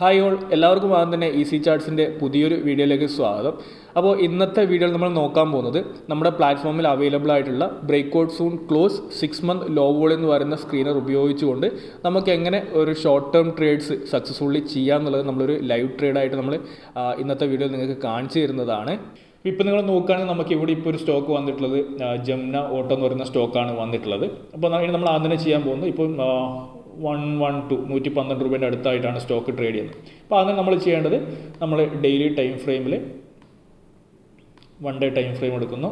Hi all, എല്ലാവർക്കും ആദ്യം തന്നെ ഈസി ചാർട്സിൻ്റെ പുതിയൊരു വീഡിയോയിലേക്ക് സ്വാഗതം. അപ്പോൾ ഇന്നത്തെ വീഡിയോയിൽ നമ്മൾ നോക്കാൻ പോകുന്നത് നമ്മുടെ പ്ലാറ്റ്ഫോമിൽ അവൈലബിൾ ആയിട്ടുള്ള breakout soon close 6 month low vol എന്ന് പറയുന്ന സ്ക്രീനർ ഉപയോഗിച്ചുകൊണ്ട് നമുക്ക് എങ്ങനെ ഒരു ഷോർട്ട് ടേം ട്രേഡ്സ് സക്സസ്ഫുള്ളി ചെയ്യാമെന്നുള്ളത് നമ്മളൊരു ലൈവ് ട്രേഡായിട്ട് നമ്മൾ ഇന്നത്തെ വീഡിയോയിൽ നിങ്ങൾക്ക് കാണിച്ചു തരുന്നതാണ്. ഇപ്പോൾ നിങ്ങൾ നോക്കുകയാണെങ്കിൽ നമുക്ക് ഇവിടെ ഇപ്പോൾ ഒരു സ്റ്റോക്ക് വന്നിട്ടുള്ളത് ജംന ഓട്ടോ എന്ന് പറയുന്ന സ്റ്റോക്കാണ് വന്നിട്ടുള്ളത്. അപ്പോൾ നമ്മൾ ആദ്യം തന്നെ ചെയ്യാൻ പോകുന്നത് ഇപ്പോൾ 112 രൂപേൻ്റെ അടുത്തായിട്ടാണ് സ്റ്റോക്ക് ട്രേഡ് ചെയ്യുന്നത്. അപ്പോൾ അതിന് നമ്മൾ ചെയ്യേണ്ടത് നമ്മൾ ഡെയിലി ടൈം ഫ്രെയിമിൽ 1 ഡേ ടൈം ഫ്രെയിം എടുക്കുന്നു.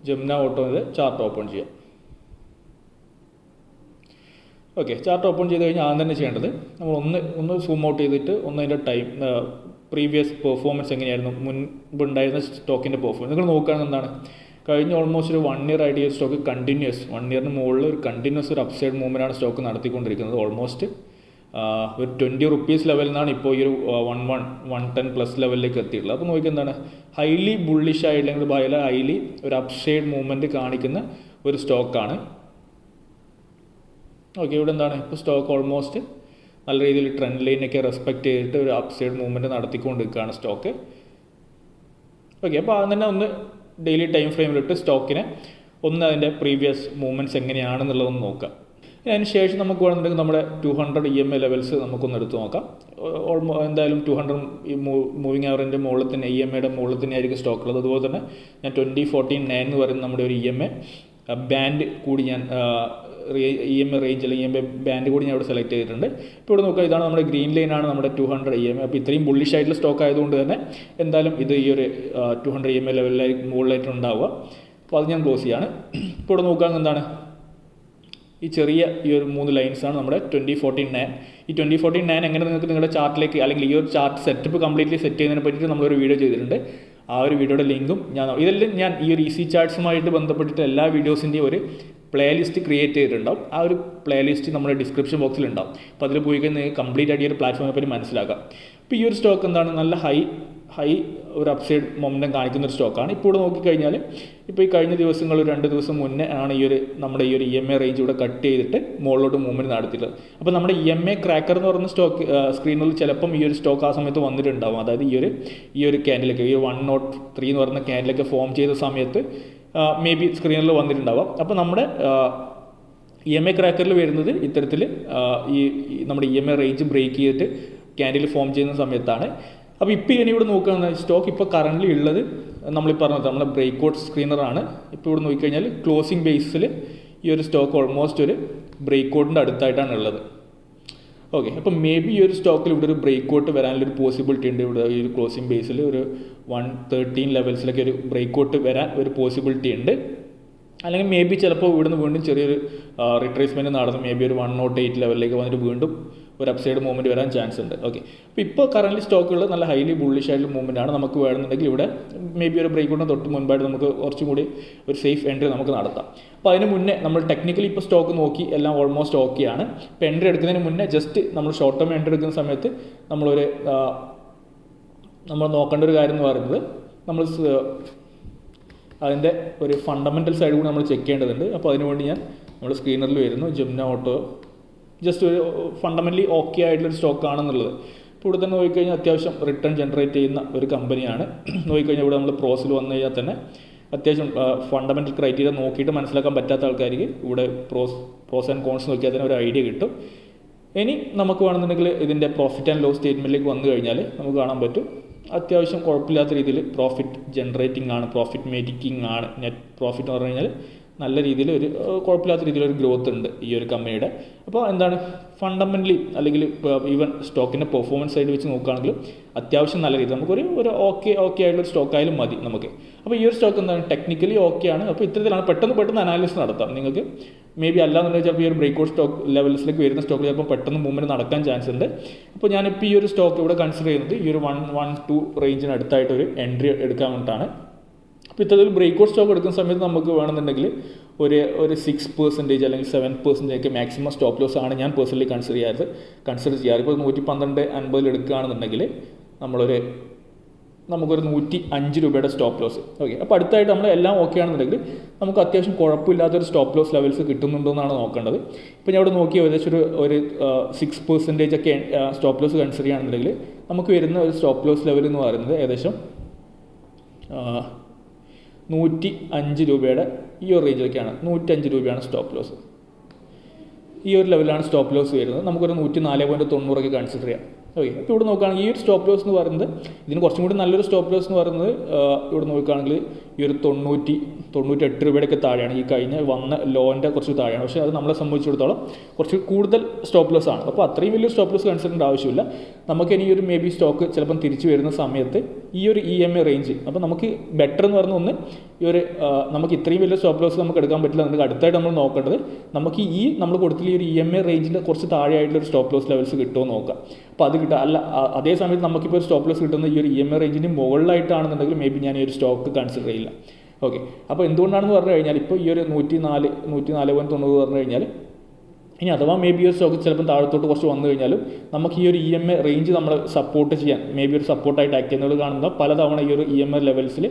ജംന ഓട്ടോയിൽ ചാർട്ട് ഓപ്പൺ ചെയ്യാം. ഓക്കെ, ചാർട്ട് ഓപ്പൺ ചെയ്ത് കഴിഞ്ഞാൽ ആദ്യം തന്നെ ചെയ്യേണ്ടത് നമ്മൾ ഒന്ന് സൂം ഔട്ട് ചെയ്തിട്ട് അതിൻ്റെ ടൈം പ്രീവിയസ് പെർഫോമൻസ് എങ്ങനെയായിരുന്നു, മുൻപുണ്ടായിരുന്ന സ്റ്റോക്കിൻ്റെ പെർഫോമൻസ് നിങ്ങൾ നോക്കുകയാണെങ്കിൽ എന്താണ് കഴിഞ്ഞ ഓൾമോസ്റ്റ് ഒരു 1 ഇയർ ആയിട്ട് ഈ സ്റ്റോക്ക് കണ്ടിന്യൂസ് 1 ഇയറിന് മുകളിൽ ഒരു കണ്ടിന്യൂസ് ഒരു അപ്സൈഡ് മൂവ്മെൻറ്റാണ് സ്റ്റോക്ക് നടത്തിക്കൊണ്ടിരിക്കുന്നത്. ഓൾമോസ്റ്റ് ഒരു 20 റുപ്പീസ് ലെവലിൽ നിന്നാണ് ഇപ്പോൾ ഈ ഒരു 110 പ്ലസ് ലെവലിലേക്ക് എത്തിയിട്ടുള്ളത്. അപ്പോൾ നോക്കി എന്താണ് ഹൈലി ബുള്ളിഷ് ആയില്ലെങ്കിൽ ഹൈലി ഒരു അപ്സൈഡ് മൂവ്മെൻറ്റ് കാണിക്കുന്ന ഒരു സ്റ്റോക്കാണ്. ഓക്കെ, ഇവിടെ എന്താണ് ഇപ്പോൾ സ്റ്റോക്ക് ഓൾമോസ്റ്റ് നല്ല രീതിയിൽ ട്രെൻഡ് ലൈനൊക്കെ റെസ്പെക്റ്റ് ചെയ്തിട്ട് ഒരു അപ്സൈഡ് മൂവ്മെൻറ്റ് നടത്തിക്കൊണ്ടിരിക്കുകയാണ് സ്റ്റോക്ക്. ഓക്കെ, അപ്പോൾ അത് തന്നെ ഒന്ന് ഡെയിലി ടൈം ഫ്രെയിമിലിട്ട് സ്റ്റോക്കിനെ അതിൻ്റെ പ്രീവിയസ് മൂവ്മെൻറ്റ്സ് എങ്ങനെയാണെന്നുള്ളതൊന്ന് നോക്കാം. അതിന് ശേഷം നമുക്ക് വേണമെന്നുണ്ടെങ്കിൽ നമ്മുടെ 200 EMA ലെവൽസ് നമുക്കൊന്ന് എടുത്ത് നോക്കാം. എന്തായാലും 200 മൂവിങ് ആവറിൻ്റെ മുകളിൽ തന്നെ EMAയുടെ മുകളിൽ തന്നെ ആയിരിക്കും സ്റ്റോക്ക് ഉള്ളത്. അതുപോലെ തന്നെ ഞാൻ 2014-9 എന്ന് പറയുന്ന നമ്മുടെ ഒരു EMA ബാൻഡ് കൂടി ഞാൻ EMA റേഞ്ച് അല്ലെങ്കിൽ EMA ബാൻഡ് കൂടി ഞാൻ ഇവിടെ സെലക്ട് ചെയ്തിട്ടുണ്ട്. ഇപ്പോൾ ഇവിടെ നോക്കുക, ഇതാണ് നമ്മുടെ ഗ്രീൻ ലൈനാണ് നമ്മുടെ 200 EMA. അപ്പോൾ ഇത്രയും ബുള്ളിഷ് ആയിട്ടുള്ള സ്റ്റോക്ക് ആയതുകൊണ്ട് തന്നെ എന്തായാലും ഇത് ഈ ഒരു 200 EMA ലെവലിലേക്ക് മുകളിലായിട്ട് ഉണ്ടാവുക. അപ്പോൾ അത് ഞാൻ ക്ലോസ് ചെയ്യാണ്. ഇപ്പോൾ ഇവിടെ നോക്കുകയാണെങ്കിൽ എന്താണ് ഈ ചെറിയ ഈ ഒരു 3 ലൈൻസാണ് നമ്മുടെ 2014-9. ഈ 2014-9 എങ്ങനെ നിങ്ങൾക്ക് നിങ്ങളുടെ ചാർട്ടിലേക്ക് അല്ലെങ്കിൽ ഈ ഒരു ചാർട്ട് സെറ്റപ്പ് കംപ്ലീറ്റ്ലി സെറ്റ് ചെയ്യുന്നതിനെ പറ്റിയിട്ട് നമ്മളൊരു വീഡിയോ ചെയ്തിട്ടുണ്ട്. ആ ഒരു വീഡിയോയുടെ ലിങ്കും ഇതെല്ലാം ഞാൻ ഈ ഒരു ഈസി ചാർട്ട്സുമായിട്ട് ബന്ധപ്പെട്ടിട്ട് എല്ലാ വീഡിയോസിൻ്റെയും ഒരു പ്ലേലിസ്റ്റ് ക്രിയേറ്റ് ചെയ്തിട്ടുണ്ടാവും. ആ ഒരു പ്ലേലിസ്റ്റ് നമ്മുടെ ഡിസ്ക്രിപ്ഷൻ ബോക്സിൽ ഉണ്ടാവും. അപ്പോൾ അതിൽ പോയി കഴിഞ്ഞാൽ നിങ്ങൾക്ക് കംപ്ലീറ്റ് ആയിട്ട് ഈ ഒരു പ്ലാറ്റ്ഫോമിനെ പറ്റി മനസ്സിലാക്കാം. അപ്പോൾ ഈ ഒരു സ്റ്റോക്ക് എന്താണ് നല്ല ഹൈ ഒരു അപ്സൈഡ് മൊമെൻറ്റം കാണിക്കുന്ന ഒരു സ്റ്റോക്കാണ്. ഇപ്പോൾ ഇവിടെ നോക്കിക്കഴിഞ്ഞാൽ ഇപ്പോൾ ഈ കഴിഞ്ഞ ദിവസങ്ങൾ 2 ദിവസം മുന്നേ ആണ് നമ്മുടെ ഈ ഒരു EMA റേഞ്ച് ഇവിടെ കട്ട് ചെയ്തിട്ട് മുകളിലോട്ട് മൂവ്മെൻറ്റ് നടത്തിയിട്ടുള്ളത്. അപ്പോൾ നമ്മുടെ EMA ക്രാക്കർ എന്ന് പറയുന്ന സ്റ്റോക്ക് സ്ക്രീനിൽ ചിലപ്പം ഈ ഒരു സ്റ്റോക്ക് ആ സമയത്ത് വന്നിട്ടുണ്ടാവും. അതായത് ഈ ഒരു ക്യാൻഡിലൊക്കെ ഈ 103 എന്ന് പറയുന്ന ക്യാൻഡിലൊക്കെ ഫോം ചെയ്ത സമയത്ത് മേ ബി സ്ക്രീനിൽ വന്നിട്ടുണ്ടാവാം. അപ്പോൾ നമ്മുടെ EMA ക്രാക്കറിൽ വരുന്നത് ഇത്തരത്തിൽ ഈ നമ്മുടെ EMA റേഞ്ച് ബ്രേക്ക് ചെയ്തിട്ട് ക്യാൻഡിൽ ഫോം ചെയ്യുന്ന സമയത്താണ്. അപ്പോൾ ഇപ്പോൾ ഇവിടെ നോക്കുകയാണെങ്കിൽ സ്റ്റോക്ക് ഇപ്പോൾ കറൻ്റ് ഉള്ളത് നമ്മൾ പറഞ്ഞത് നമ്മുടെ ബ്രേക്ക്ഔട്ട് സ്ക്രീനറാണ്. ഇപ്പോൾ ഇവിടെ നോക്കിക്കഴിഞ്ഞാൽ ക്ലോസിംഗ് ബേസിൽ ഈ ഒരു സ്റ്റോക്ക് ഓൾമോസ്റ്റ് ഒരു ബ്രേക്ക്ഔട്ടിൻ്റെ അടുത്തായിട്ടാണ് ഉള്ളത്. ഓക്കെ, അപ്പോൾ മേ ബി ഈ ഒരു സ്റ്റോക്കിൽ ഇവിടെ ഒരു ബ്രേക്ക്ഔട്ട് വരാനുള്ളൊരു പോസിബിലിറ്റി ഉണ്ട്. ഇവിടെ ഈ ഒരു ക്ലോസിംഗ് ബേസിൽ ഒരു 113 ലെവൽസിലൊക്കെ ഒരു ബ്രേക്ക്ഔട്ട് വരാൻ ഒരു പോസിബിലിറ്റി ഉണ്ട്. അല്ലെങ്കിൽ മേ ബി ചിലപ്പോൾ ഇവിടുന്ന് വീണ്ടും ചെറിയൊരു റിട്രേസ്മെൻറ്റ് നടന്ന് മേ ബി ഒരു 108 ലെവലിലേക്ക് വന്നിട്ട് വീണ്ടും ഒരു അപ്സൈഡ് മൂവ്മെൻറ്റ് വരാൻ ചാൻസ് ഉണ്ട്. ഓക്കെ, അപ്പോൾ ഇപ്പോൾ കറൻറ്റ്ലി സ്റ്റോക്കുകൾ നല്ല ഹൈലി ബുള്ളിഷ് ആയിട്ടുള്ള മൂവ്മെൻ്റ് ആണ്. നമുക്ക് വേണമെന്നുണ്ടെങ്കിൽ ഇവിടെ മേ ബി ഒരു ബ്രേക്ക്ഔട്ടിന് തൊട്ട് മുൻപായിട്ട് നമുക്ക് കുറച്ചും കൂടി ഒരു സേഫ് എൻട്രി നമുക്ക് നടത്താം. അപ്പോൾ അതിന് മുന്നേ നമ്മൾ ടെക്നിക്കലി ഇപ്പോൾ സ്റ്റോക്ക് നോക്കി എല്ലാം ഓൾമോസ്റ്റ് ഓക്കെയാണ്. ഇപ്പോൾ എൻട്രി എടുക്കുന്നതിന് മുന്നേ ജസ്റ്റ് നമ്മൾ ഷോർട്ട് ടേം എൻട്രി എടുക്കുന്ന സമയത്ത് നമ്മൾ നോക്കേണ്ട ഒരു കാര്യം എന്ന് പറയുന്നത് നമ്മൾ അതിൻ്റെ ഒരു ഫണ്ടമെൻ്റൽ സൈഡ് കൂടി നമ്മൾ ചെക്ക് ചെയ്യേണ്ടതുണ്ട്. അപ്പോൾ അതിനുവേണ്ടി നമ്മൾ സ്ക്രീനറിൽ വരുന്നു ജംന ഓട്ടോ ജസ്റ്റ് ഒരു ഫണ്ടമെൻ്റലി ഓക്കെ ആയിട്ടുള്ളൊരു സ്റ്റോക്കാണെന്നുള്ളത്. ഇപ്പോൾ ഇവിടെ തന്നെ നോക്കിക്കഴിഞ്ഞാൽ അത്യാവശ്യം റിട്ടേൺ ജനറേറ്റ് ചെയ്യുന്ന ഒരു കമ്പനിയാണ്. നോക്കിക്കഴിഞ്ഞാൽ ഇവിടെ നമ്മൾ പ്രോസിൽ വന്നു കഴിഞ്ഞാൽ തന്നെ അത്യാവശ്യം ഫണ്ടമെൻ്റൽ ക്രൈറ്റീരിയ നോക്കിയിട്ട് മനസ്സിലാക്കാൻ പറ്റാത്ത ആൾക്കാർക്ക് ഇവിടെ പ്രോസ് ആൻഡ് കോൺസ് നോക്കിയാൽ തന്നെ ഒരു ഐഡിയ കിട്ടും. ഇനി നമുക്ക് വേണമെന്നുണ്ടെങ്കിൽ ഇതിൻ്റെ പ്രോഫിറ്റ് ആൻഡ് ലോസ് സ്റ്റേറ്റ്മെൻറ്റിലേക്ക് വന്നു കഴിഞ്ഞാൽ നമുക്ക് കാണാൻ പറ്റും അത്യാവശ്യം കുഴപ്പമില്ലാത്ത രീതിയിൽ പ്രോഫിറ്റ് ജനറേറ്റിംഗ് ആണ്, പ്രോഫിറ്റ് മേക്കിംഗ് ആണ്. നെറ്റ് പ്രോഫിറ്റ് എന്ന് പറഞ്ഞു കഴിഞ്ഞാൽ നല്ല രീതിയിൽ ഒരു കുഴപ്പമില്ലാത്ത രീതിയിലൊരു ഗ്രോത്ത് ഉണ്ട് ഈ ഒരു കമ്പനിയുടെ. അപ്പോൾ എന്താണ് ഫണ്ടമെൻ്റലി അല്ലെങ്കിൽ ഈവൻ സ്റ്റോക്കിൻ്റെ പെർഫോമൻസ് സൈഡ് വെച്ച് നോക്കുകയാണെങ്കിലും അത്യാവശ്യം നല്ല രീതിയിൽ നമുക്കൊരു ഓക്കെ ആയിട്ടുള്ള സ്റ്റോക്ക് ആയാലും മതി നമുക്ക്. അപ്പോൾ ഈ ഒരു സ്റ്റോക്ക് എന്താണ് ടെക്നിക്കലി ഓക്കെയാണ്. അപ്പോൾ ഇത്തരത്തിലാണ് പെട്ടെന്ന് അനാലിസിസ് നടത്താം നിങ്ങൾക്ക്. മേ ബി അല്ലാന്നുണ്ടെങ്കിൽ ചിലപ്പോൾ ഈ ഒരു ബ്രേക്ക്ഔട്ട് സ്റ്റോക്ക് ലെവൽസിലേക്ക് വരുന്ന സ്റ്റോക്ക് ചിലപ്പോൾ പെട്ടെന്ന് മൂവ്മെൻറ്റ് നടക്കാൻ ചാൻസ് ഉണ്ട്. അപ്പോൾ ഞാനിപ്പോൾ ഈ ഒരു സ്റ്റോക്ക് ഇവിടെ കൺസിഡർ ചെയ്യുന്നത് ഈ ഒരു 112 റേഞ്ചിന് അടുത്തായിട്ടൊരു എൻട്രി എടുക്കാൻ വേണ്ടിയിട്ടാണ്. അപ്പോൾ ഇത്തരത്തിൽ ബ്രേക്ക്ഔട്ട് സ്റ്റോക്ക് എടുക്കുന്ന സമയത്ത് നമുക്ക് വേണമെന്നുണ്ടെങ്കിൽ ഒരു 6% അല്ലെങ്കിൽ 7% ഒക്കെ മാക്സിമം സ്റ്റോപ്പ് ലോസ് ആണ് ഞാൻ പേഴ്സണലി കൺസിഡർ ചെയ്യാറ്. ഇപ്പോൾ 112.50 എടുക്കുകയാണെന്നുണ്ടെങ്കിൽ നമ്മളൊരു നമുക്കൊരു 105 രൂപയുടെ സ്റ്റോപ്പ് ലോസ്. ഓക്കെ, അപ്പോൾ അടുത്തായിട്ട് നമ്മൾ എല്ലാം ഓക്കെ ആണെന്നുണ്ടെങ്കിൽ നമുക്ക് അത്യാവശ്യം കുഴപ്പമില്ലാത്തൊരു സ്റ്റോപ്പ് ലോസ് ലെവൽസ് കിട്ടുന്നുണ്ടെന്നാണ് നോക്കേണ്ടത്. ഇപ്പോൾ ഞാൻ ഇവിടെ നോക്കി ഏകദേശം ഒരു 6% ഒക്കെ സ്റ്റോപ്പ് ലോസ് കൺസിഡർ ചെയ്യുകയാണെന്നുണ്ടെങ്കിൽ നമുക്ക് വരുന്ന ഒരു സ്റ്റോപ്പ് ലോസ് ലെവൽ എന്ന് പറയുന്നത് ഏകദേശം 105 രൂപയുടെ ഈ ഒരു റേഞ്ചിലൊക്കെയാണ്. 105 രൂപയാണ് സ്റ്റോപ്പ് ലോസ്. ഈ ഒരു ലെവലാണ് സ്റ്റോപ്പ് ലോസ് വരുന്നത്. നമുക്കൊരു 104.90 കൺസിഡർ ചെയ്യാം. ഓക്കെ, അപ്പോൾ ഇവിടെ നോക്കുകയാണെങ്കിൽ ഈ ഒരു സ്റ്റോപ്പ് ലോസ് എന്ന് പറയുന്നത് ഇതിന് കുറച്ചും കൂടി നല്ലൊരു സ്റ്റോപ്പ് ലോസ് എന്ന് പറയുന്നത് ഇവിടെ നോക്കുകയാണെങ്കിൽ ഈ ഒരു 98 രൂപയുടെയൊക്കെ താഴെയാണ്. ഈ കഴിഞ്ഞ വന്ന ലോൻ്റെ കുറച്ച് താഴെയാണ്. പക്ഷേ അത് നമ്മളെ സംബന്ധിച്ചിടത്തോളം കുറച്ച് കൂടുതൽ സ്റ്റോപ്പ് ലോസ് ആണ്. അപ്പോൾ അത്രയും വലിയ സ്റ്റോപ്പ് ലോസ് കൺസിഡർ ചെയ്യേണ്ട ആവശ്യമില്ല. നമുക്ക് ഇനി ഒരു മേ ബി സ്റ്റോക്ക് ചിലപ്പം തിരിച്ചു വരുന്ന സമയത്ത് ഈ ഒരു EMA റേഞ്ച്, അപ്പോൾ നമുക്ക് ബെറ്റർ എന്ന് പറയുന്ന ഒന്ന് ഈ ഒരു നമുക്ക് ഇത്രയും വലിയ സ്റ്റോപ്പ് ലോസ് നമുക്ക് എടുക്കാൻ പറ്റില്ല. നമുക്ക് അടുത്തായിട്ട് നമ്മൾ നോക്കേണ്ടത് നമുക്ക് നമ്മൾ കൊടുത്തില്ല ഈ ഒരു EMA റേഞ്ചിൻ്റെ കുറച്ച് താഴെയായിട്ടുള്ള ഒരു സ്റ്റോപ്പ് ലോസ് ലെവൽസ് കിട്ടുമോ നോക്കാം. അപ്പോൾ അത് കിട്ടുക അല്ല, അതേ സമയത്ത് നമുക്കിപ്പോൾ ഒരു സ്റ്റോപ്പ് ലോസ് കിട്ടുന്ന ഈ ഒരു EMA റേഞ്ചിൻ്റെ മുകളിലായിട്ടാണെന്നുണ്ടെങ്കിൽ മേ ബി ഞാൻ ഈ ഒരു സ്റ്റോക്ക് കൺസിഡർ ചെയ്യില്ല. ഓക്കെ, അപ്പോൾ എന്തുകൊണ്ടാണെന്ന് പറഞ്ഞു കഴിഞ്ഞാൽ ഇപ്പോൾ ഈ ഒരു 104.90 പറഞ്ഞു കഴിഞ്ഞാൽ ഇനി അഥവാ മേ ബി ഒരു സ്റ്റോക്ക് ചിലപ്പോൾ താഴത്തോട്ട് കുറച്ച് വന്നു കഴിഞ്ഞാലും നമുക്ക് ഈ ഒരു EMA റേഞ്ച് നമ്മൾ സപ്പോർട്ട് ചെയ്യാൻ മേ ബി ഒരു സപ്പോർട്ടായിട്ട് ആക്ട് ചെയ്യുന്നത് കാണുന്ന പലതവണ ഈ ഒരു EMA ലെവൽസിൽ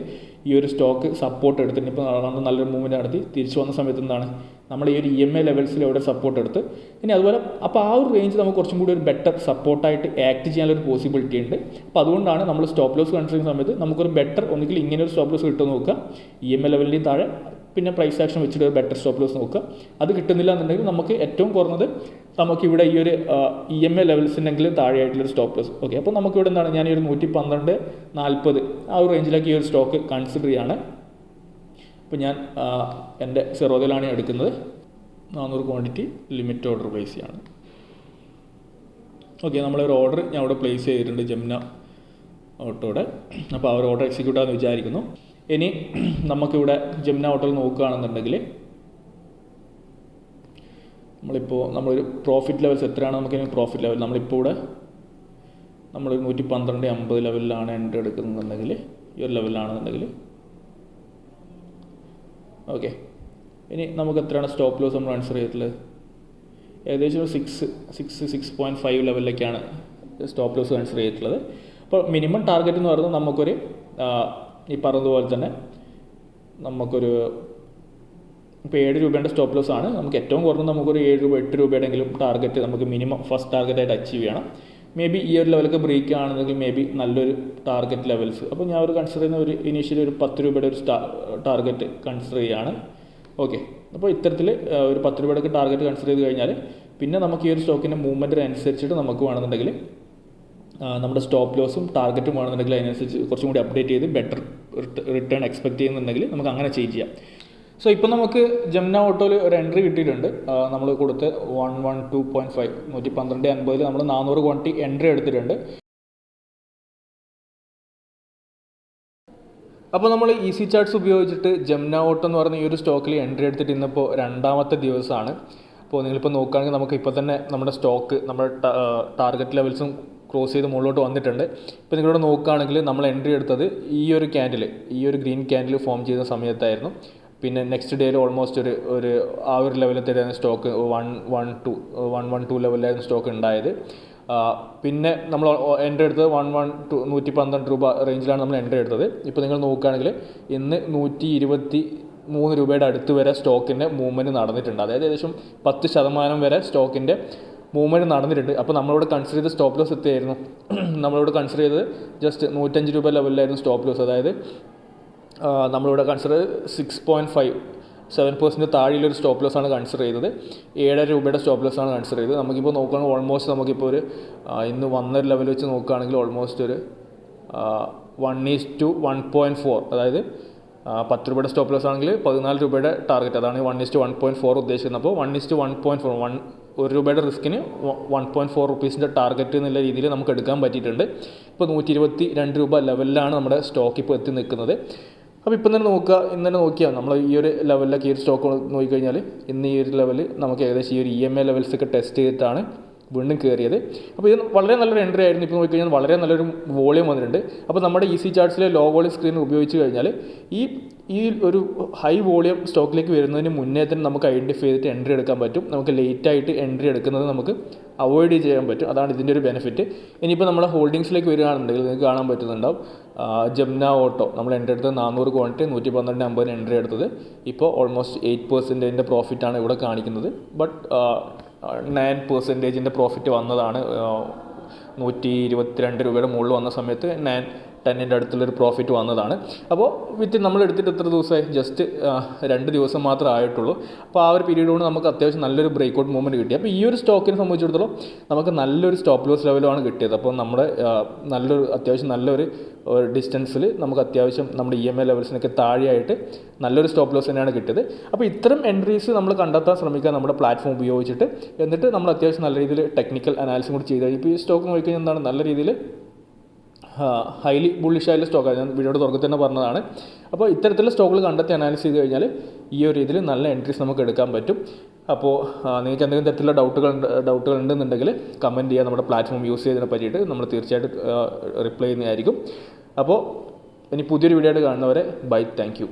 ഈ ഒരു സ്റ്റോക്ക് സപ്പോർട്ട് എടുത്തിട്ട് ഇപ്പോൾ നല്ലൊരു മൂവ്മെൻറ്റ് നടത്തി തിരിച്ചു വന്ന സമയത്ത് എന്താണ് നമ്മൾ ഈ ഒരു EMA ലെവൽസിൽ ഇവിടെ സപ്പോർട്ട് എടുത്ത് ഇനി അതുപോലെ അപ്പോൾ ആ ഒരു റേഞ്ച് നമുക്ക് കുറച്ചും കൂടി ഒരു ബെറ്റർ സപ്പോർട്ടായിട്ട് ആക്ട് ചെയ്യാനൊരു പോസിബിലിറ്റി ഉണ്ട്. അപ്പോൾ അതുകൊണ്ടാണ് നമ്മൾ സ്റ്റോപ്പ് ലോസ് കൺസിഡർ ചെയ്യുന്ന സമയത്ത് നമുക്കൊരു ബെറ്റർ ഒന്നുകിൽ ഇങ്ങനെ ഒരു സ്റ്റോപ്പ് ലോസ് കിട്ടുമെന്ന് നോക്കുക, EMA ലെവലിൻ്റെയും താഴെ പിന്നെ പ്രൈസ് ആക്ഷൻ വെച്ചിട്ട് ഒരു ബെറ്റർ സ്റ്റോപ്പ് ലോസ് നോക്കുക. അത് കിട്ടുന്നില്ല എന്നുണ്ടെങ്കിൽ നമുക്ക് ഏറ്റവും കുറഞ്ഞത് നമുക്കിവിടെ ഈ ഒരു EMA ലെവൽസിനെങ്കിലും താഴെയായിട്ടുള്ളൊരു സ്റ്റോപ്പ് ലോസ്. ഓക്കെ, അപ്പോൾ നമുക്കിവിടെ എന്താണ് ഞാൻ ഈ ഒരു 112.40 ആ ഒരു റേഞ്ചിലേക്ക് ഈ ഒരു സ്റ്റോക്ക് കൺസിഡർ ചെയ്യാണ്. ഇപ്പോൾ ഞാൻ എൻ്റെ സെറോദയിലാണ് എടുക്കുന്നത്. 400 ക്വാണ്ടിറ്റി ലിമിറ്റ് ഓർഡർ പ്ലേസ് ചെയ്യാണ്. ഓക്കെ, നമ്മളൊരു ഓർഡർ ഞാൻ ഇവിടെ പ്ലേസ് ചെയ്തിട്ടുണ്ട് ജംന ഓട്ടോയുടെ. അപ്പോൾ ആ ഒരു ഓർഡർ എക്സിക്യൂട്ട് ആണെന്ന് വിചാരിക്കുന്നു. ഇനി നമുക്കിവിടെ ജംന ഓട്ടോയിൽ നോക്കുകയാണെന്നുണ്ടെങ്കിൽ നമ്മളൊരു പ്രോഫിറ്റ് ലെവൽസ് എത്രയാണ് നമുക്കിനി പ്രോഫിറ്റ് ലെവൽ നമ്മളിപ്പോൾ ഇവിടെ നമ്മളൊരു 112.50 ലെവലിലാണ് എൻട്രി എടുക്കുന്നുണ്ടെങ്കിൽ ഈ ഒരു ലെവലിലാണെന്നുണ്ടെങ്കിൽ ഓക്കെ. ഇനി നമുക്ക് എത്രയാണ് സ്റ്റോപ്പ് ലോസ് നമ്മൾ കൺസിഡർ ചെയ്തിട്ടുള്ളത്? ഏകദേശം ഒരു 6.5 ലെവലിലേക്കാണ് സ്റ്റോപ്പ് ലോസ് കൺസിഡർ ചെയ്തിട്ടുള്ളത്. അപ്പോൾ മിനിമം ടാർഗറ്റ് എന്ന് പറയുന്നത് നമുക്കൊരു ഈ പറഞ്ഞതുപോലെ തന്നെ നമുക്കൊരു ഇപ്പോൾ 7 രൂപയുടെ സ്റ്റോപ്പ് ലോസ് ആണ്. നമുക്ക് ഏറ്റവും കുറഞ്ഞത് നമുക്കൊരു 7 രൂപ 8 രൂപയുടെയെങ്കിലും ടാർഗറ്റ് നമുക്ക് മിനിമം ഫസ്റ്റ് ടാർഗറ്റായിട്ട് അച്ചീവ് ചെയ്യണം. മേ ബി ഈ ഒരു ലെവലൊക്കെ ബ്രേക്ക് ആണെന്നെങ്കിൽ മേ ബി നല്ലൊരു ടാർഗറ്റ് ലെവൽസ്. അപ്പോൾ ഞാൻ ഒരു കൺസിഡർ ചെയ്യുന്ന ഒരു ഇനീഷ്യലി ഒരു 10 രൂപയുടെ ഒരു ടാർഗറ്റ് കൺസിഡർ ചെയ്യുകയാണ്. ഓക്കെ, അപ്പോൾ ഇത്തരത്തിൽ ഒരു 10 രൂപയുടെ ടാർഗറ്റ് കൺസിഡർ ചെയ്ത് കഴിഞ്ഞാൽ പിന്നെ നമുക്ക് ഈ ഒരു സ്റ്റോക്കിൻ്റെ മൂവ്മെൻറ്റിന് അനുസരിച്ചിട്ട് നമുക്ക് വേണമെന്നുണ്ടെങ്കിൽ നമ്മുടെ സ്റ്റോപ്പ് ലോസും ടാർഗറ്റും വേണമെന്നുണ്ടെങ്കിൽ അതിനനുസരിച്ച് കുറച്ചും കൂടി അപ്ഡേറ്റ് ചെയ്ത് ബെറ്റർ റിട്ടേൺ എക്സ്പെക്ട് ചെയ്യുന്നുണ്ടെങ്കിൽ നമുക്ക് അങ്ങനെ ചേഞ്ച് ചെയ്യാം. സോ ഇപ്പോൾ നമുക്ക് ജംന ഓട്ടോയിൽ ഒരു എൻട്രി കിട്ടിയിട്ടുണ്ട്. നമ്മൾ കൊടുത്ത് 112.5 112.50 നമ്മൾ 400 ക്വാണ്ടിറ്റി എൻട്രി എടുത്തിട്ടുണ്ട്. അപ്പോൾ നമ്മൾ ഈസി ചാർട്ട്സ് ഉപയോഗിച്ചിട്ട് ജംന ഓട്ടോ എന്ന് പറയുന്ന ഈ ഒരു സ്റ്റോക്കിൽ എൻട്രി എടുത്തിട്ട് ഇന്നിപ്പോൾ 2ാമത്തെ ദിവസമാണ്. അപ്പോൾ നിങ്ങളിപ്പോൾ നോക്കുകയാണെങ്കിൽ നമുക്ക് ഇപ്പോൾ തന്നെ നമ്മുടെ സ്റ്റോക്ക് നമ്മുടെ ടാർഗറ്റ് ലെവൽസും ക്രോസ് ചെയ്ത് മുകളിലോട്ട് വന്നിട്ടുണ്ട്. ഇപ്പോൾ നിങ്ങളിവിടെ നോക്കുകയാണെങ്കിൽ നമ്മൾ എൻട്രി എടുത്തത് ഈ ഒരു ഗ്രീൻ ക്യാൻഡിൽ ഫോം ചെയ്ത സമയത്തായിരുന്നു. പിന്നെ നെക്സ്റ്റ് ഡേയിൽ ഓൾമോസ്റ്റ് ഒരു ആ ഒരു ലെവലിൽ തരുന്ന സ്റ്റോക്ക് 112 ലെവലിലായിരുന്നു സ്റ്റോക്ക് ഉണ്ടായത്. പിന്നെ നമ്മൾ എൻട്രി എടുത്തത് 112 രൂപ റേഞ്ചിലാണ് നമ്മൾ എൻട്രി എടുത്തത്. ഇപ്പോൾ നിങ്ങൾ നോക്കുകയാണെങ്കിൽ ഇന്ന് 123 രൂപയുടെ അടുത്ത് വരെ സ്റ്റോക്കിൻ്റെ മൂവ്മെൻറ്റ് നടന്നിട്ടുണ്ട്. അതായത് ഏകദേശം 10% വരെ സ്റ്റോക്കിൻ്റെ മൂവ്മെൻറ്റ് നടന്നിട്ടുണ്ട്. അപ്പോൾ നമ്മളോട് കൺസിഡർ ചെയ്ത സ്റ്റോപ്പ് ലോസ് എത്തിയായിരുന്നു. നമ്മളോട് കൺസിഡർ ചെയ്തത് ജസ്റ്റ് 105 രൂപ ലെവലിലായിരുന്നു സ്റ്റോപ്പ് ലോസ്. അതായത് നമ്മളിവിടെ കൺസിഡർ 6.57% താഴെയുള്ളൊരു സ്റ്റോപ്പ് ലോസാണ് കൺസിഡർ ചെയ്തത്. 7 രൂപയുടെ സ്റ്റോപ്പ് ലോസാണ് കൺസിഡർ ചെയ്തത്. നമുക്കിപ്പോൾ നോക്കുകയാണെങ്കിൽ ഓൾമോസ്റ്റ് നമുക്കിപ്പോൾ ഒരു ഇന്ന് വന്നൊരു ലെവൽ വെച്ച് നോക്കുകയാണെങ്കിൽ ഓൾമോസ്റ്റ് ഒരു 1:1.4 അതായത് 10 രൂപയുടെ സ്റ്റോപ്പ് ലോസ് ആണെങ്കിൽ 14 രൂപയുടെ ടാർഗറ്റ്, അതാണ് 1:1.4 ഉദ്ദേശിക്കുന്നത്. അപ്പോൾ 1:1.4 1 രൂപയുടെ റിസ്കിന് 1.4 റുപ്പീസിൻ്റെ ടാർഗറ്റ് എന്നുള്ള രീതിയിൽ നമുക്ക് എടുക്കാൻ പറ്റിയിട്ടുണ്ട്. ഇപ്പോൾ 122 രൂപ ലെവലിലാണ് നമ്മുടെ സ്റ്റോക്ക് ഇപ്പോൾ എത്തി നിൽക്കുന്നത്. അപ്പോൾ ഇപ്പം തന്നെ നോക്കിയാൽ നമ്മൾ ഈ ഒരു ലെവലിലൊക്കെ ഈ ഒരു സ്റ്റോക്ക് നോക്കിക്കഴിഞ്ഞാൽ ഇന്ന് ഈ ഒരു ലെവൽ നമുക്ക് ഏകദേശം ഈ ഒരു EMA ലെവൽസൊക്കെ ടെസ്റ്റ് ചെയ്തിട്ടാണ് വീണ്ടും കയറിയത്. അപ്പോൾ ഇത് വളരെ നല്ലൊരു എൻട്രി ആയിരുന്നു. ഇപ്പോൾ നോക്കിക്കഴിഞ്ഞാൽ വളരെ നല്ലൊരു വോളിയം വന്നിട്ടുണ്ട്. അപ്പോൾ നമ്മുടെ ഈസി ചാർട്സിലെ ലോ വോളിയം സ്ക്രീൻ ഉപയോഗിച്ച് കഴിഞ്ഞാൽ ഈ ഒരു ഹൈ വോളിയം സ്റ്റോക്കിലേക്ക് വരുന്നതിന് മുന്നേ തന്നെ നമുക്ക് ഐഡൻറ്റിഫൈ ചെയ്തിട്ട് എൻട്രി എടുക്കാൻ പറ്റും. നമുക്ക് ലേറ്റായിട്ട് എൻട്രി എടുക്കുന്നത് നമുക്ക് അവോയ്ഡ് ചെയ്യാൻ പറ്റും. അതാണ് ഇതിൻ്റെ ഒരു ബെനിഫിറ്റ്. ഇനിയിപ്പോൾ നമ്മുടെ ഹോൾഡിങ്സിലേക്ക് വരികയാണെന്നുണ്ടെങ്കിൽ നിങ്ങൾക്ക് കാണാൻ പറ്റുന്നുണ്ടാവും ജംന ഓട്ടോ നമ്മൾ എൻട്രി എടുത്തത് 400 ക്വാണ്ടിറ്റി 112.50 എൻട്രി എടുത്തത്. ഇപ്പോൾ ഓൾമോസ്റ്റ് 8% പ്രോഫിറ്റാണ് ഇവിടെ കാണിക്കുന്നത്. ബട്ട് 9% പ്രോഫിറ്റ് വന്നതാണ്. 122 രൂപയുടെ മുകളിൽ വന്ന സമയത്ത് 10ൻ്റെ അടുത്തുള്ളൊരു പ്രോഫിറ്റ് വന്നതാണ്. അപ്പോൾ നമ്മൾ എടുത്തിട്ട് എത്ര ദിവസമായി? ജസ്റ്റ് 2 ദിവസം മാത്രമേ ആയിട്ടുള്ളൂ. അപ്പോൾ ആ ഒരു പീരീഡ് കൊണ്ട് നമുക്ക് അത്യാവശ്യം നല്ലൊരു ബ്രേക്ക്ഔട്ട് മൂവ്മെൻറ്റ് കിട്ടി. അപ്പോൾ ഈ ഒരു സ്റ്റോക്കിനെ സംബന്ധിച്ചിടത്തോളം നമുക്ക് നല്ലൊരു സ്റ്റോപ്പ് ലോസ് ലെവലുമാണ് കിട്ടിയത്. അപ്പോൾ നമ്മുടെ അത്യാവശ്യം നല്ലൊരു ഡിസ്റ്റൻസിൽ നമുക്ക് അത്യാവശ്യം നമ്മുടെ EMA ലെവൽസിനൊക്കെ താഴെയായിട്ട് നല്ലൊരു സ്റ്റോപ്പ് ലോസ് തന്നെയാണ് കിട്ടിയത്. അപ്പോൾ ഇത്തരം എൻട്രീസ് നമ്മൾ കണ്ടെത്താൻ ശ്രമിക്കുക നമ്മുടെ പ്ലാറ്റ്ഫോം ഉപയോഗിച്ചിട്ട്. എന്നിട്ട് നമ്മൾ അത്യാവശ്യം നല്ല രീതിയിൽ ടെക്നിക്കൽ അനാലിസിസ് കൂടി ചെയ്ത് ഇപ്പോൾ ഈ സ്റ്റോക്ക് നോക്കിക്കഴിഞ്ഞാൽ എന്താണ് നല്ല രീതിയിൽ ഹൈലി ബുള്ളിഷായുള്ള സ്റ്റോക്കാണ്. ഞാൻ വീഡിയോയുടെ തുടക്കത്തിൽ തന്നെ പറഞ്ഞതാണ്. അപ്പോൾ ഇത്തരത്തിലുള്ള സ്റ്റോക്കുകൾ കണ്ടെത്തി അനാലിസ് ചെയ്ത് കഴിഞ്ഞാൽ ഈ ഒരു രീതിയിൽ നല്ല എൻട്രീസ് നമുക്ക് എടുക്കാൻ പറ്റും. അപ്പോൾ നിങ്ങൾക്ക് എന്തെങ്കിലും തരത്തിലുള്ള ഡൗട്ടുകൾ ഉണ്ടെന്നുണ്ടെങ്കിൽ കമൻറ്റ് ചെയ്യുക. നമ്മുടെ പ്ലാറ്റ്ഫോം യൂസ് ചെയ്തതിനെ പറ്റിയിട്ട് നമ്മൾ തീർച്ചയായിട്ടും റിപ്ലൈ ചെയ്യുന്നതായിരിക്കും. അപ്പോൾ ഇനി പുതിയൊരു വീഡിയോ ആയിട്ട് കാണുന്നവരെ ബൈ, താങ്ക് യു.